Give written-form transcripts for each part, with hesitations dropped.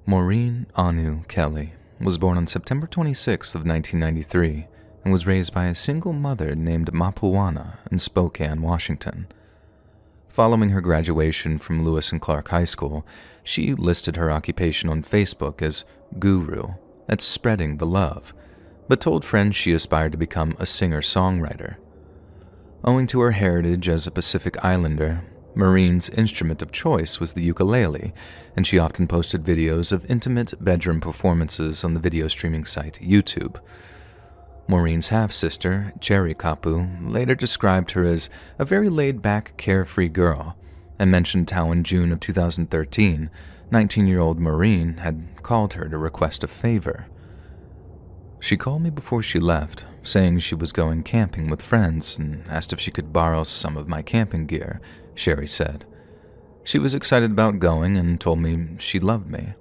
Maureen Anu Kelly was born on September 26 of 1993 and was raised by a single mother named Mapuana in Spokane, Washington. Following her graduation from Lewis and Clark High School, she listed her occupation on Facebook as guru at spreading the love, but told friends she aspired to become a singer-songwriter. Owing to her heritage as a Pacific Islander, Maureen's instrument of choice was the ukulele, and she often posted videos of intimate bedroom performances on the video streaming site YouTube. Maureen's half-sister, Cherry Kapu, later described her as a very laid-back, carefree girl, and mentioned how in June of 2013, 19-year-old Maureen had called her to request a favor. "She called me before she left, saying she was going camping with friends and asked if she could borrow some of my camping gear," Sherry said. "She was excited about going and told me she loved me.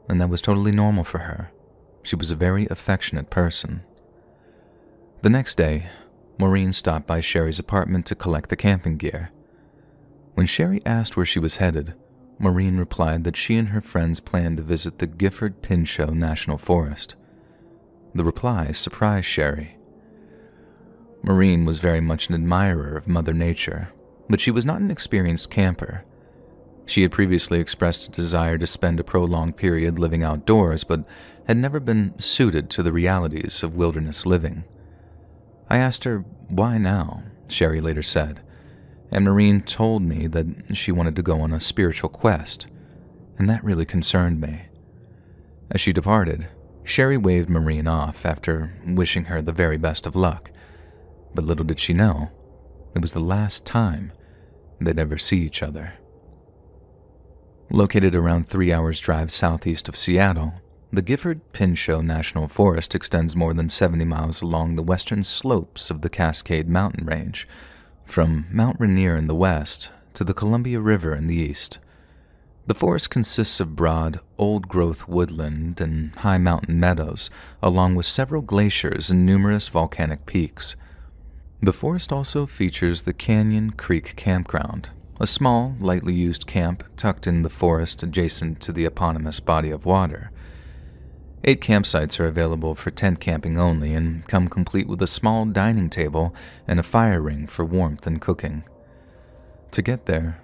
And that was totally normal for her. She was a very affectionate person." The next day, Maureen stopped by Sherry's apartment to collect the camping gear. When Sherry asked where she was headed, Maureen replied that she and her friends planned to visit the Gifford-Pinchot National Forest. The reply surprised Sherry. Maureen was very much an admirer of Mother Nature, but she was not an experienced camper. She had previously expressed a desire to spend a prolonged period living outdoors, but had never been suited to the realities of wilderness living. "I asked her, why now?" Sherry later said, and Maureen told me that she wanted to go on a spiritual quest, and that really concerned me. As she departed, Sherry waved Maureen off after wishing her the very best of luck, but little did she know, it was the last time they'd ever see each other. Located around 3 hours' drive southeast of Seattle, the Gifford-Pinchot National Forest extends more than 70 miles along the western slopes of the Cascade Mountain Range, from Mount Rainier in the west to the Columbia River in the east. The forest consists of broad, old-growth woodland and high mountain meadows, along with several glaciers and numerous volcanic peaks. The forest also features the Canyon Creek Campground, a small, lightly used camp tucked in the forest adjacent to the eponymous body of water. 8 campsites are available for tent camping only and come complete with a small dining table and a fire ring for warmth and cooking. To get there,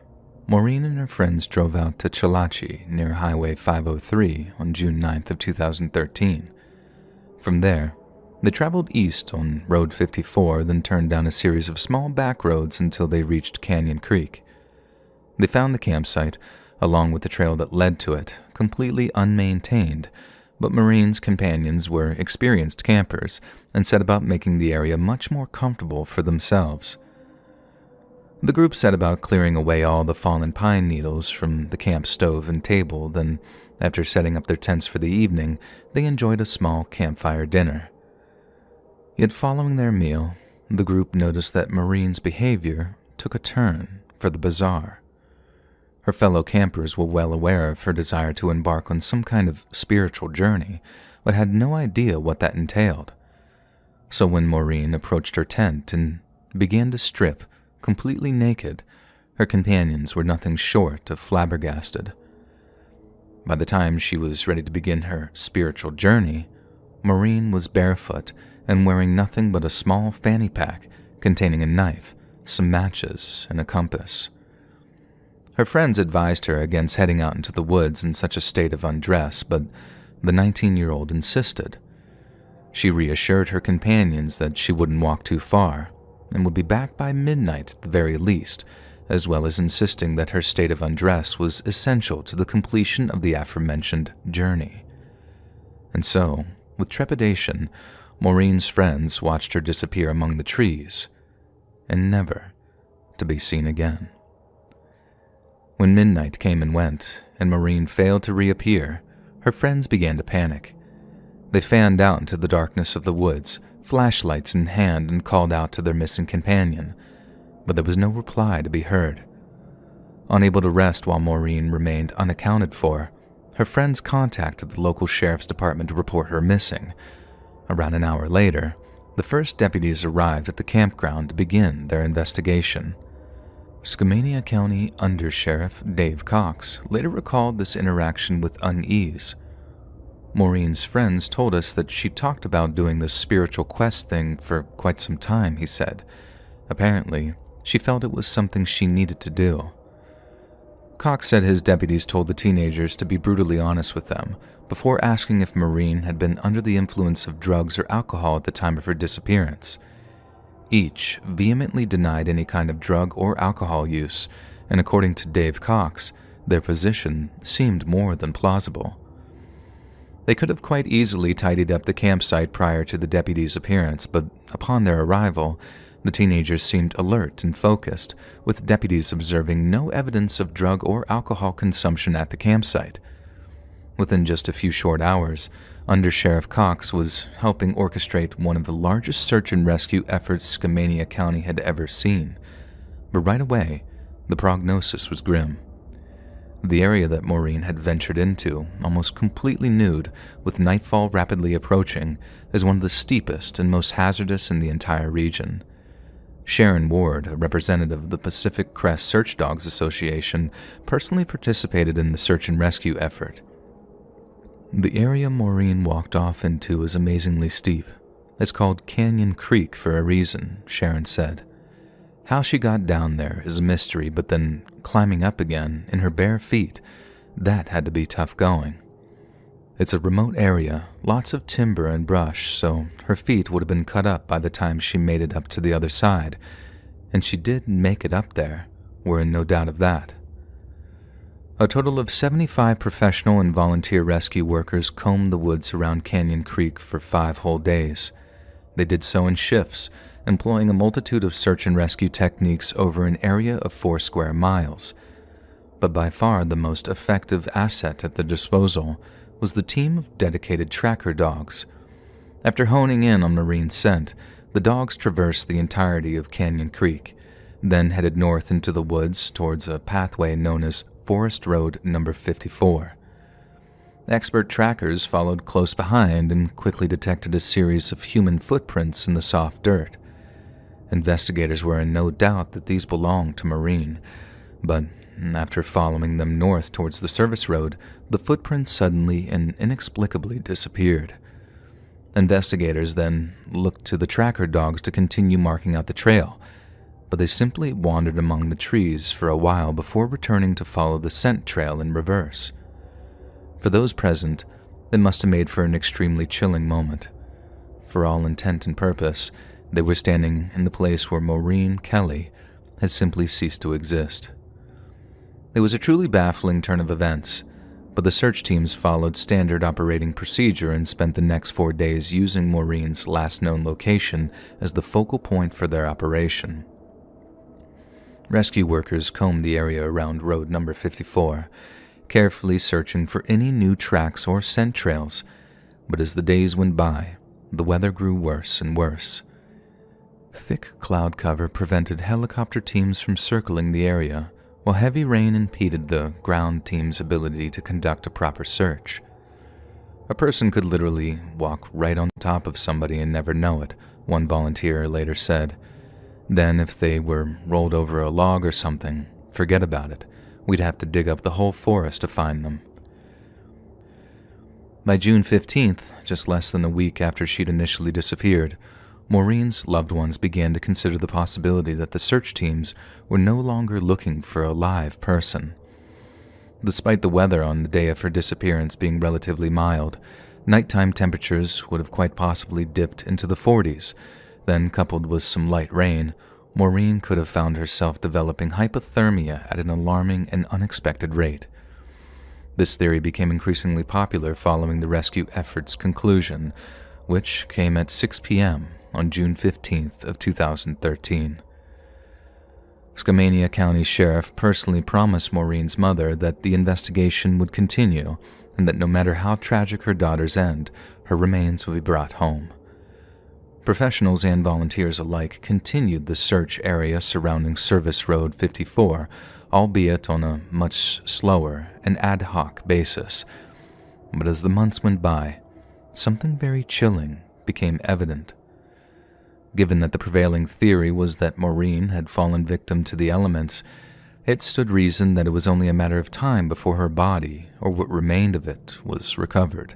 Maureen and her friends drove out to Chalachi near Highway 503 on June 9th of 2013. From there, they traveled east on Road 54, then turned down a series of small back roads until they reached Canyon Creek. They found the campsite, along with the trail that led to it, completely unmaintained, but Maureen's companions were experienced campers and set about making the area much more comfortable for themselves. The group set about clearing away all the fallen pine needles from the camp stove and table, then, after setting up their tents for the evening, they enjoyed a small campfire dinner. Yet following their meal, the group noticed that Maureen's behavior took a turn for the bizarre. Her fellow campers were well aware of her desire to embark on some kind of spiritual journey, but had no idea what that entailed. So when Maureen approached her tent and began to strip, completely naked, her companions were nothing short of flabbergasted. By the time she was ready to begin her spiritual journey, Maureen was barefoot and wearing nothing but a small fanny pack containing a knife, some matches, and a compass. Her friends advised her against heading out into the woods in such a state of undress, but the 19-year-old insisted. She reassured her companions that she wouldn't walk too far and would be back by midnight at the very least, as well as insisting that her state of undress was essential to the completion of the aforementioned journey. And so, with trepidation, Maureen's friends watched her disappear among the trees, and never to be seen again. When midnight came and went, and Maureen failed to reappear, her friends began to panic. They fanned out into the darkness of the woods, flashlights in hand, and called out to their missing companion, but there was no reply to be heard. Unable to rest while Maureen remained unaccounted for, her friends contacted the local sheriff's department to report her missing. Around an hour later, the first deputies arrived at the campground to begin their investigation. Skamania County Undersheriff Dave Cox later recalled this interaction with unease. Maureen's friends told us that she talked about doing this spiritual quest thing for quite some time, he said. Apparently, she felt it was something she needed to do. Cox said his deputies told the teenagers to be brutally honest with them before asking if Maureen had been under the influence of drugs or alcohol at the time of her disappearance. Each vehemently denied any kind of drug or alcohol use, and according to Dave Cox, their position seemed more than plausible. They could have quite easily tidied up the campsite prior to the deputies' appearance, but upon their arrival, the teenagers seemed alert and focused, with deputies observing no evidence of drug or alcohol consumption at the campsite. Within just a few short hours, Undersheriff Cox was helping orchestrate one of the largest search and rescue efforts Skamania County had ever seen. But right away, the prognosis was grim. The area that Maureen had ventured into, almost completely nude, with nightfall rapidly approaching, is one of the steepest and most hazardous in the entire region. Sharon Ward, a representative of the Pacific Crest Search Dogs Association, personally participated in the search and rescue effort. The area Maureen walked off into is amazingly steep. It's called Canyon Creek for a reason, Sharon said. How she got down there is a mystery, but then climbing up again in her bare feet, that had to be tough going. It's a remote area, lots of timber and brush, so her feet would have been cut up by the time she made it up to the other side, and she did make it up there, we're in no doubt of that. A total of 75 professional and volunteer rescue workers combed the woods around Canyon Creek for 5 whole days. They did so in shifts, employing a multitude of search and rescue techniques over an area of 4 square miles. But by far the most effective asset at their disposal was the team of dedicated tracker dogs. After honing in on Maureen's scent, the dogs traversed the entirety of Canyon Creek, then headed north into the woods towards a pathway known as Forest Road number 54. Expert trackers followed close behind and quickly detected a series of human footprints in the soft dirt. Investigators were in no doubt that these belonged to Maureen, but after following them north towards the service road, the footprints suddenly and inexplicably disappeared. Investigators then looked to the tracker dogs to continue marking out the trail, but they simply wandered among the trees for a while before returning to follow the scent trail in reverse. For those present, it must have made for an extremely chilling moment. For all intent and purpose, they were standing in the place where Maureen Kelly had simply ceased to exist. It was a truly baffling turn of events, but the search teams followed standard operating procedure and spent the next 4 days using Maureen's last known location as the focal point for their operation. Rescue workers combed the area around road number 54, carefully searching for any new tracks or scent trails, but as the days went by, the weather grew worse and worse. Thick cloud cover prevented helicopter teams from circling the area, while heavy rain impeded the ground team's ability to conduct a proper search. A person could literally walk right on top of somebody and never know it, one volunteer later said. Then if they were rolled over a log or something, forget about it. We'd have to dig up the whole forest to find them. By June 15th, just less than a week after she'd initially disappeared, Maureen's loved ones began to consider the possibility that the search teams were no longer looking for a live person. Despite the weather on the day of her disappearance being relatively mild, nighttime temperatures would have quite possibly dipped into the 40s. Then, coupled with some light rain, Maureen could have found herself developing hypothermia at an alarming and unexpected rate. This theory became increasingly popular following the rescue effort's conclusion, which came at 6 p.m. on June 15th of 2013. Skamania County Sheriff personally promised Maureen's mother that the investigation would continue and that no matter how tragic her daughter's end, her remains would be brought home. Professionals and volunteers alike continued the search area surrounding Service Road 54, albeit on a much slower and ad hoc basis. But as the months went by, something very chilling became evident. Given that the prevailing theory was that Maureen had fallen victim to the elements, it stood reason that it was only a matter of time before her body, or what remained of it, was recovered.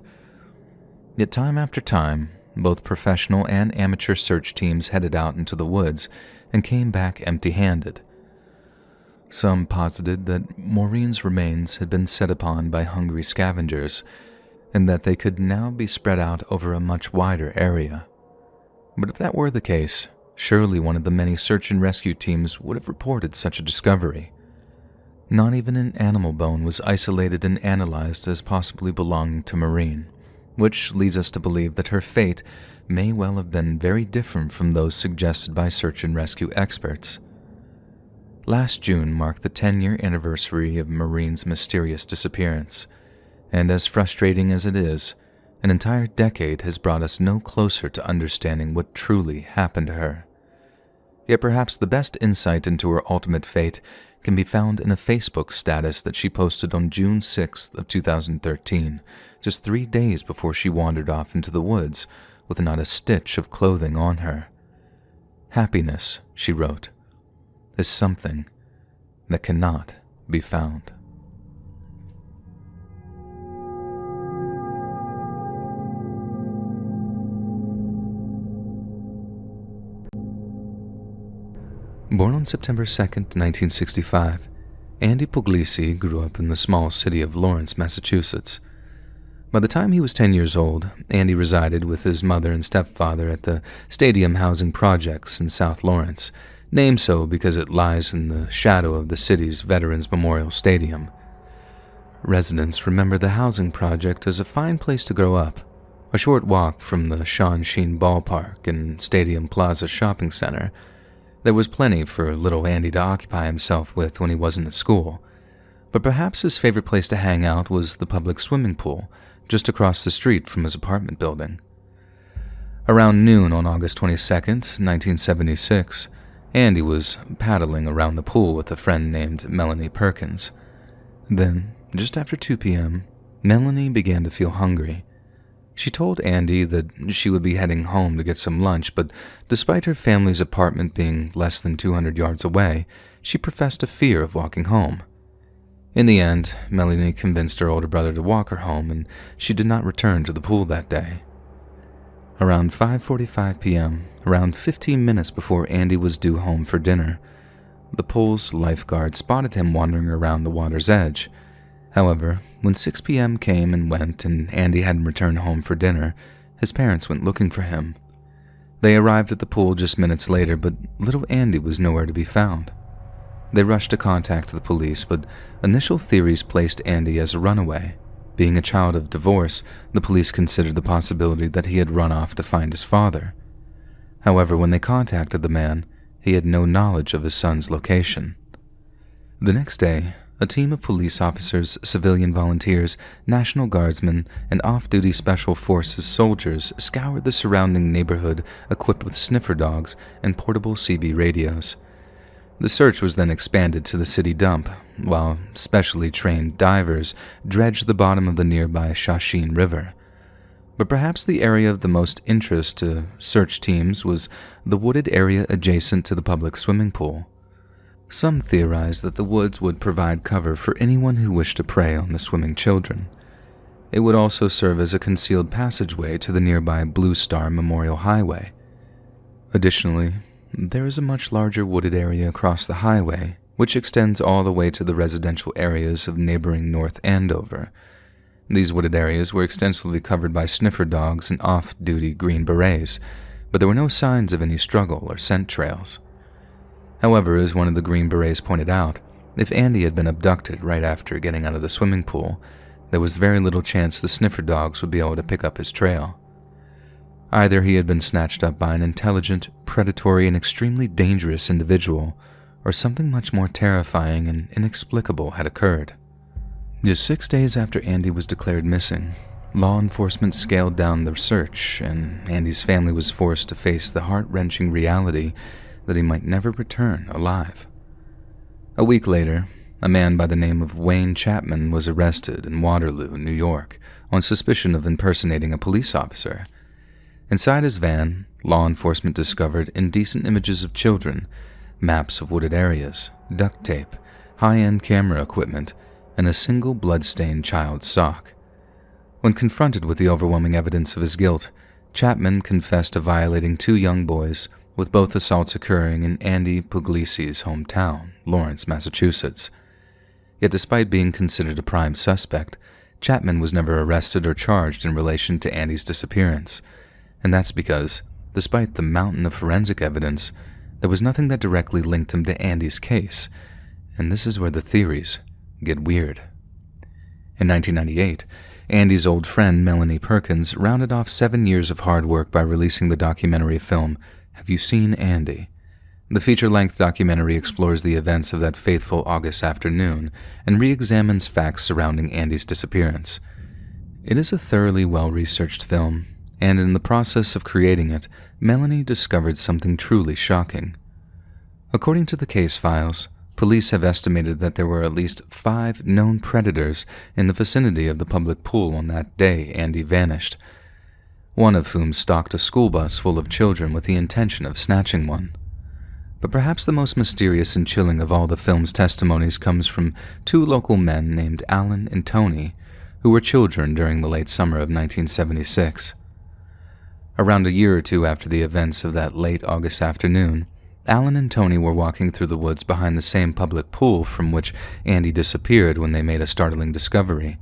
Yet time after time, both professional and amateur search teams headed out into the woods and came back empty-handed. Some posited that Maureen's remains had been set upon by hungry scavengers, and that they could now be spread out over a much wider area. But if that were the case, surely one of the many search and rescue teams would have reported such a discovery. Not even an animal bone was isolated and analyzed as possibly belonging to Maureen, which leads us to believe that her fate may well have been very different from those suggested by search and rescue experts. Last June marked the 10-year anniversary of Maureen's mysterious disappearance, and as frustrating as it is, an entire decade has brought us no closer to understanding what truly happened to her. Yet perhaps the best insight into her ultimate fate can be found in a Facebook status that she posted on June 6th of 2013, just 3 days before she wandered off into the woods with not a stitch of clothing on her. "Happiness," she wrote, "is something that cannot be found." Born on September 2nd, 1965, Andy Puglisi grew up in the small city of Lawrence, Massachusetts. By the time he was 10 years old, Andy resided with his mother and stepfather at the Stadium Housing Projects in South Lawrence, named so because it lies in the shadow of the city's Veterans Memorial Stadium. Residents remember the housing project as a fine place to grow up, a short walk from the Sean Sheen Ballpark and Stadium Plaza Shopping Center. There was plenty for little Andy to occupy himself with when he wasn't at school, but perhaps his favorite place to hang out was the public swimming pool just across the street from his apartment building. Around noon on August 22nd, 1976, Andy was paddling around the pool with a friend named Melanie Perkins. Then, just after 2 p.m., Melanie began to feel hungry. She told Andy that she would be heading home to get some lunch, but despite her family's apartment being less than 200 yards away, she professed a fear of walking home. In the end, Melanie convinced her older brother to walk her home, and she did not return to the pool that day. Around 5:45 p.m., around 15 minutes before Andy was due home for dinner, the pool's lifeguard spotted him wandering around the water's edge. However, when 6 p.m. came and went and Andy hadn't returned home for dinner, his parents went looking for him. They arrived at the pool just minutes later, but little Andy was nowhere to be found. They rushed to contact the police, but initial theories placed Andy as a runaway. Being a child of divorce, the police considered the possibility that he had run off to find his father. However, when they contacted the man, he had no knowledge of his son's location. The next day, a team of police officers, civilian volunteers, National Guardsmen, and off-duty Special Forces soldiers scoured the surrounding neighborhood equipped with sniffer dogs and portable CB radios. The search was then expanded to the city dump, while specially trained divers dredged the bottom of the nearby Shawsheen River. But perhaps the area of the most interest to search teams was the wooded area adjacent to the public swimming pool. Some theorized that the woods would provide cover for anyone who wished to prey on the swimming children. It would also serve as a concealed passageway to the nearby Blue Star Memorial Highway. Additionally, there is a much larger wooded area across the highway, which extends all the way to the residential areas of neighboring North Andover. These wooded areas were extensively covered by sniffer dogs and off-duty Green Berets, but there were no signs of any struggle or scent trails. However, as one of the Green Berets pointed out, if Andy had been abducted right after getting out of the swimming pool, there was very little chance the sniffer dogs would be able to pick up his trail. Either he had been snatched up by an intelligent, predatory, and extremely dangerous individual, or something much more terrifying and inexplicable had occurred. Just 6 days after Andy was declared missing, law enforcement scaled down the search, and Andy's family was forced to face the heart-wrenching reality that he might never return alive. A week later, a man by the name of Wayne Chapman was arrested in Waterloo, New York, on suspicion of impersonating a police officer. Inside his van, law enforcement discovered indecent images of children, maps of wooded areas, duct tape, high-end camera equipment, and a single blood-stained child's sock. When confronted with the overwhelming evidence of his guilt, Chapman confessed to violating 2 young boys, with both assaults occurring in Andy Puglisi's hometown, Lawrence, Massachusetts. Yet despite being considered a prime suspect, Chapman was never arrested or charged in relation to Andy's disappearance, and that's because, despite the mountain of forensic evidence, there was nothing that directly linked him to Andy's case, and this is where the theories get weird. In 1998, Andy's old friend Melanie Perkins rounded off 7 years of hard work by releasing the documentary film Have You Seen Andy? The feature-length documentary explores the events of that fateful August afternoon and re-examines facts surrounding Andy's disappearance. It is a thoroughly well-researched film, and in the process of creating it, Melanie discovered something truly shocking. According to the case files, police have estimated that there were at least 5 known predators in the vicinity of the public pool on that day Andy vanished, one of whom stalked a school bus full of children with the intention of snatching one. But perhaps the most mysterious and chilling of all the film's testimonies comes from 2 local men named Alan and Tony, who were children during the late summer of 1976. Around a year or 2 after the events of that late August afternoon, Alan and Tony were walking through the woods behind the same public pool from which Andy disappeared when they made a startling discovery.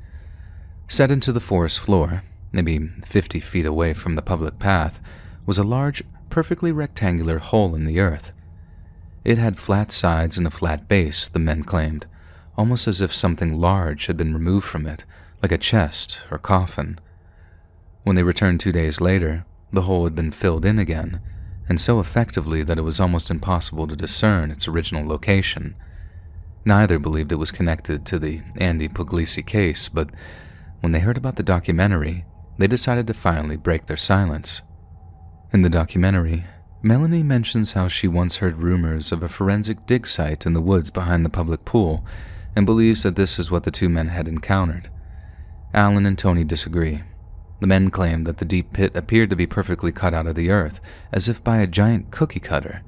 Set into the forest floor, maybe 50 feet away from the public path, was a large, perfectly rectangular hole in the earth. It had flat sides and a flat base, the men claimed, almost as if something large had been removed from it, like a chest or coffin. When they returned 2 days later, the hole had been filled in again, and so effectively that it was almost impossible to discern its original location. Neither believed it was connected to the Andy Puglisi case, but when they heard about the documentary, they decided to finally break their silence. In the documentary, Melanie mentions how she once heard rumors of a forensic dig site in the woods behind the public pool and believes that this is what the 2 men had encountered. Alan and Tony disagree. The men claim that the deep pit appeared to be perfectly cut out of the earth, as if by a giant cookie cutter.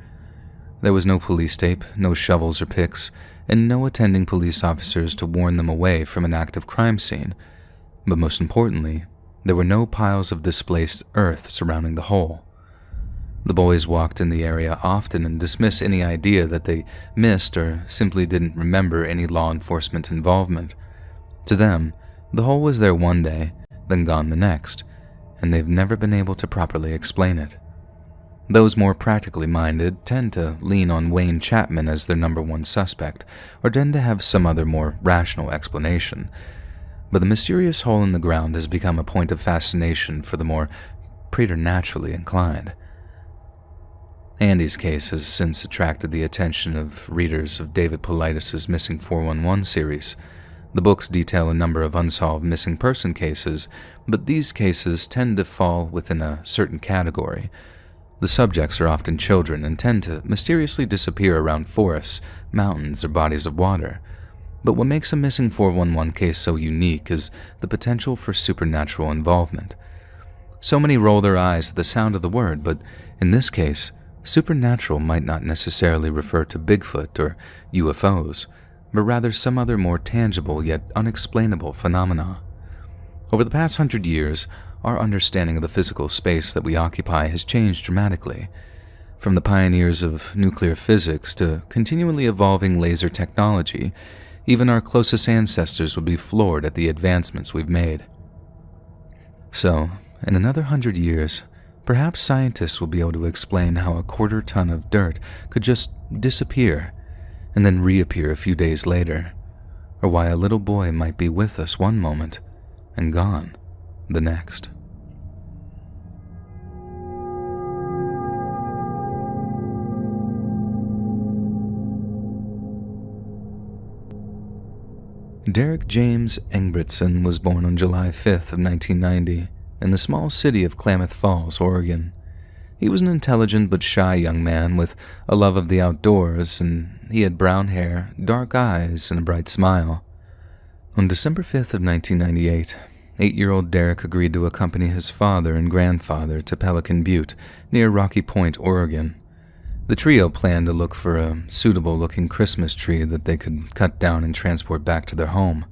There was no police tape, no shovels or picks, and no attending police officers to warn them away from an active crime scene. But most importantly, there were no piles of displaced earth surrounding the hole. The boys walked in the area often and dismissed any idea that they missed or simply didn't remember any law enforcement involvement. To them, the hole was there one day, then gone the next, and they've never been able to properly explain it. Those more practically minded tend to lean on Wayne Chapman as their number 1 suspect, or tend to have some other more rational explanation. But the mysterious hole in the ground has become a point of fascination for the more preternaturally inclined. Andy's case has since attracted the attention of readers of David Paulides' Missing 411 series. The books detail a number of unsolved missing person cases, but these cases tend to fall within a certain category. The subjects are often children and tend to mysteriously disappear around forests, mountains, or bodies of water. But what makes a Missing 411 case so unique is the potential for supernatural involvement. So many roll their eyes at the sound of the word, but in this case, supernatural might not necessarily refer to Bigfoot or UFOs, but rather some other more tangible yet unexplainable phenomena. Over the past 100 years, our understanding of the physical space that we occupy has changed dramatically. From the pioneers of nuclear physics to continually evolving laser technology, even our closest ancestors would be floored at the advancements we've made. So, in another 100 years, perhaps scientists will be able to explain how a quarter ton of dirt could just disappear and then reappear a few days later, or why a little boy might be with us one moment and gone the next. Derek James Engbritson was born on July 5th of 1990 in the small city of Klamath Falls, Oregon. He was an intelligent but shy young man with a love of the outdoors, and he had brown hair, dark eyes, and a bright smile. On December 5th of 1998, 8-year-old Derek agreed to accompany his father and grandfather to Pelican Butte, near Rocky Point, Oregon. The trio planned to look for a suitable-looking Christmas tree that they could cut down and transport back to their home.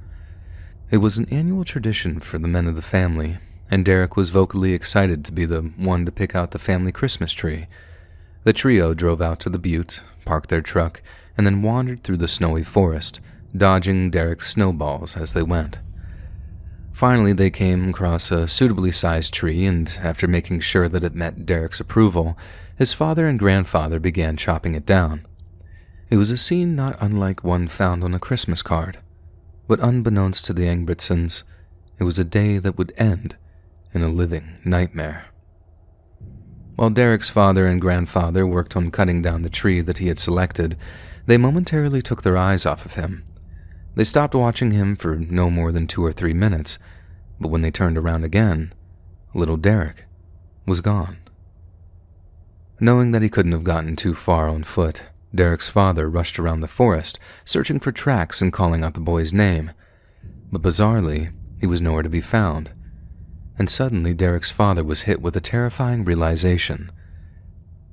It was an annual tradition for the men of the family, and Derek was vocally excited to be the one to pick out the family Christmas tree. The trio drove out to the butte, parked their truck, and then wandered through the snowy forest, dodging Derek's snowballs as they went. Finally, they came across a suitably sized tree, and after making sure that it met Derek's approval, his father and grandfather began chopping it down. It was a scene not unlike one found on a Christmas card, but unbeknownst to the Engbritsons, it was a day that would end in a living nightmare. While Derek's father and grandfather worked on cutting down the tree that he had selected, they momentarily took their eyes off of him. They stopped watching him for no more than 2 or 3 minutes, but when they turned around again, little Derek was gone. Knowing that he couldn't have gotten too far on foot, Derek's father rushed around the forest, searching for tracks and calling out the boy's name. But bizarrely, he was nowhere to be found. And suddenly, Derek's father was hit with a terrifying realization.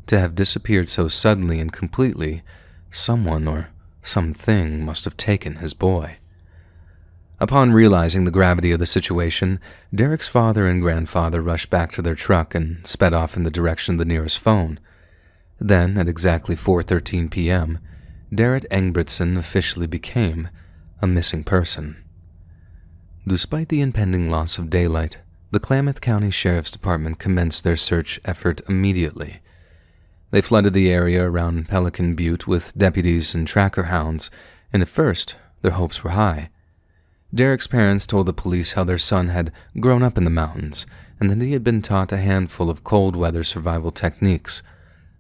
To have disappeared so suddenly and completely, someone or something must have taken his boy. Upon realizing the gravity of the situation, Derek's father and grandfather rushed back to their truck and sped off in the direction of the nearest phone. Then, at exactly 4:13 p.m., Derek Engbritson officially became a missing person. Despite the impending loss of daylight, the Klamath County Sheriff's Department commenced their search effort immediately. They flooded the area around Pelican Butte with deputies and tracker hounds, and at first, their hopes were high. Derek's parents told the police how their son had grown up in the mountains and that he had been taught a handful of cold-weather survival techniques.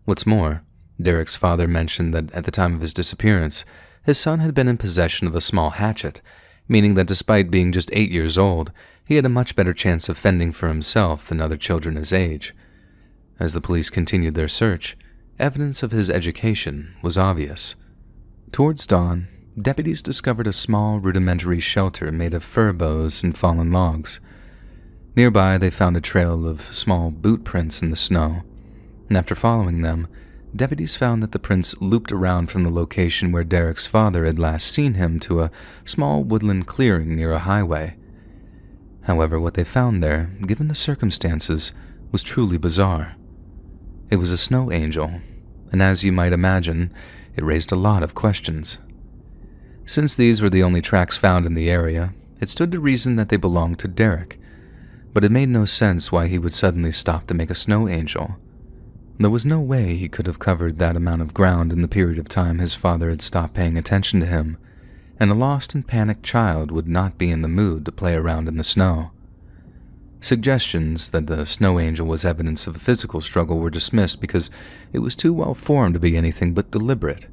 What's more, Derek's father mentioned that at the time of his disappearance, his son had been in possession of a small hatchet, meaning that despite being just 8 years old, he had a much better chance of fending for himself than other children his age. As the police continued their search, evidence of his education was obvious. Towards dawn, deputies discovered a small rudimentary shelter made of fir boughs and fallen logs. Nearby, they found a trail of small boot prints in the snow, and after following them, deputies found that the prints looped around from the location where Derek's father had last seen him to a small woodland clearing near a highway. However, what they found there, given the circumstances, was truly bizarre. It was a snow angel, and as you might imagine, it raised a lot of questions. Since these were the only tracks found in the area, it stood to reason that they belonged to Derek, but it made no sense why he would suddenly stop to make a snow angel. There was no way he could have covered that amount of ground in the period of time his father had stopped paying attention to him, and a lost and panicked child would not be in the mood to play around in the snow. Suggestions that the snow angel was evidence of a physical struggle were dismissed because it was too well formed to be anything but deliberate.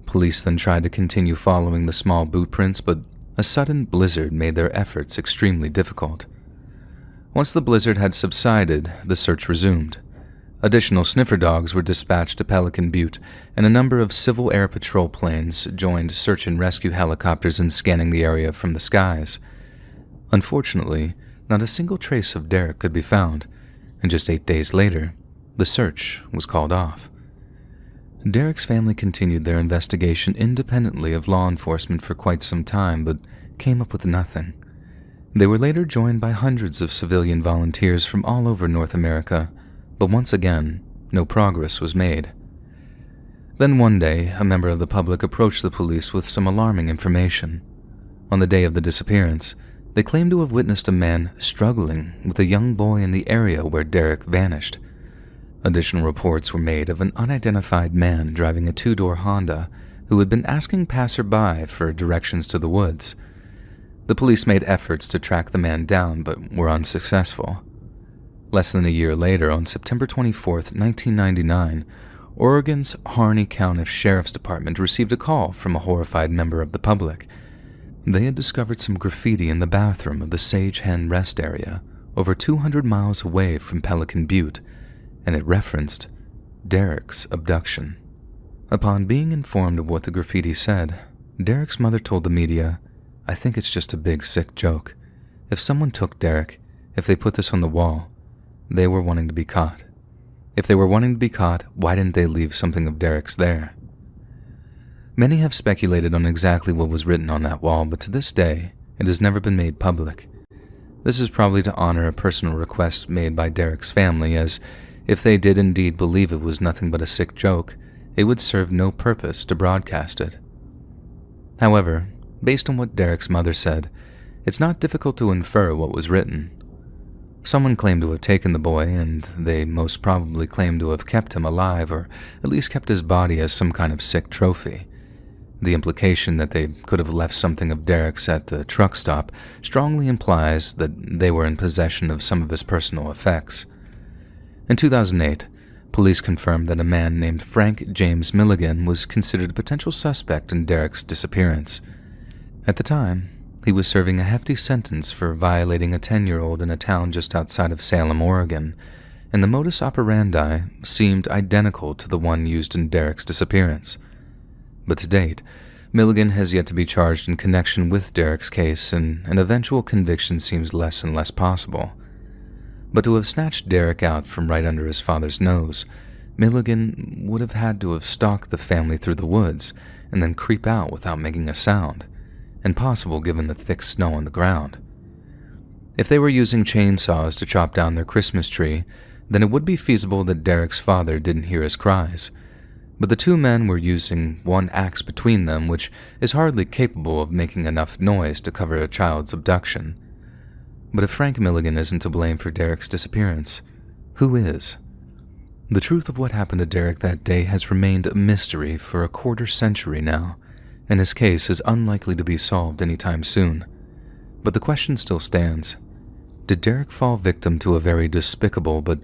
Police then tried to continue following the small boot prints, but a sudden blizzard made their efforts extremely difficult. Once the blizzard had subsided, the search resumed. Additional sniffer dogs were dispatched to Pelican Butte, and a number of Civil Air Patrol planes joined search and rescue helicopters in scanning the area from the skies. Unfortunately, not a single trace of Derek could be found, and just 8 days later, the search was called off. Derek's family continued their investigation independently of law enforcement for quite some time, but came up with nothing. They were later joined by hundreds of civilian volunteers from all over North America, but once again, no progress was made. Then one day, a member of the public approached the police with some alarming information. On the day of the disappearance, they claimed to have witnessed a man struggling with a young boy in the area where Derek vanished. Additional reports were made of an unidentified man driving a 2-door Honda who had been asking passerby for directions to the woods. The police made efforts to track the man down but were unsuccessful. Less than a year later, on September 24, 1999, Oregon's Harney County Sheriff's Department received a call from a horrified member of the public. They had discovered some graffiti in the bathroom of the Sage Hen Rest area, over 200 miles away from Pelican Butte, and it referenced Derek's abduction. Upon being informed of what the graffiti said, Derek's mother told the media, "I think it's just a big sick joke. If someone took Derek, if they put this on the wall, they were wanting to be caught. If they were wanting to be caught, why didn't they leave something of Derek's there? Many have speculated on exactly what was written on that wall, but to this day, it has never been made public. This is probably to honor a personal request made by Derek's family, as if they did indeed believe it was nothing but a sick joke, it would serve no purpose to broadcast it. However, based on what Derek's mother said, it's not difficult to infer what was written. Someone claimed to have taken the boy, and they most probably claimed to have kept him alive, or at least kept his body as some kind of sick trophy. The implication that they could have left something of Derek's at the truck stop strongly implies that they were in possession of some of his personal effects. In 2008, police confirmed that a man named Frank James Milligan was considered a potential suspect in Derek's disappearance. At the time, he was serving a hefty sentence for violating a 10-year-old in a town just outside of Salem, Oregon, and the modus operandi seemed identical to the one used in Derek's disappearance. But to date, Milligan has yet to be charged in connection with Derek's case, and an eventual conviction seems less and less possible. But to have snatched Derek out from right under his father's nose, Milligan would have had to have stalked the family through the woods and then creep out without making a sound. Impossible given the thick snow on the ground. If they were using chainsaws to chop down their Christmas tree, then it would be feasible that Derek's father didn't hear his cries. But the two men were using one axe between them, which is hardly capable of making enough noise to cover a child's abduction. But if Frank Milligan isn't to blame for Derek's disappearance, who is? The truth of what happened to Derek that day has remained a mystery for a quarter-century now, and his case is unlikely to be solved anytime soon. But the question still stands. Did Derek fall victim to a very despicable but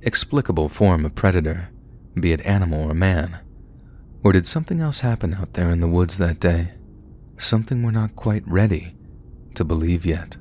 explicable form of predator, be it animal or man? Or did something else happen out there in the woods that day? Something we're not quite ready to believe yet.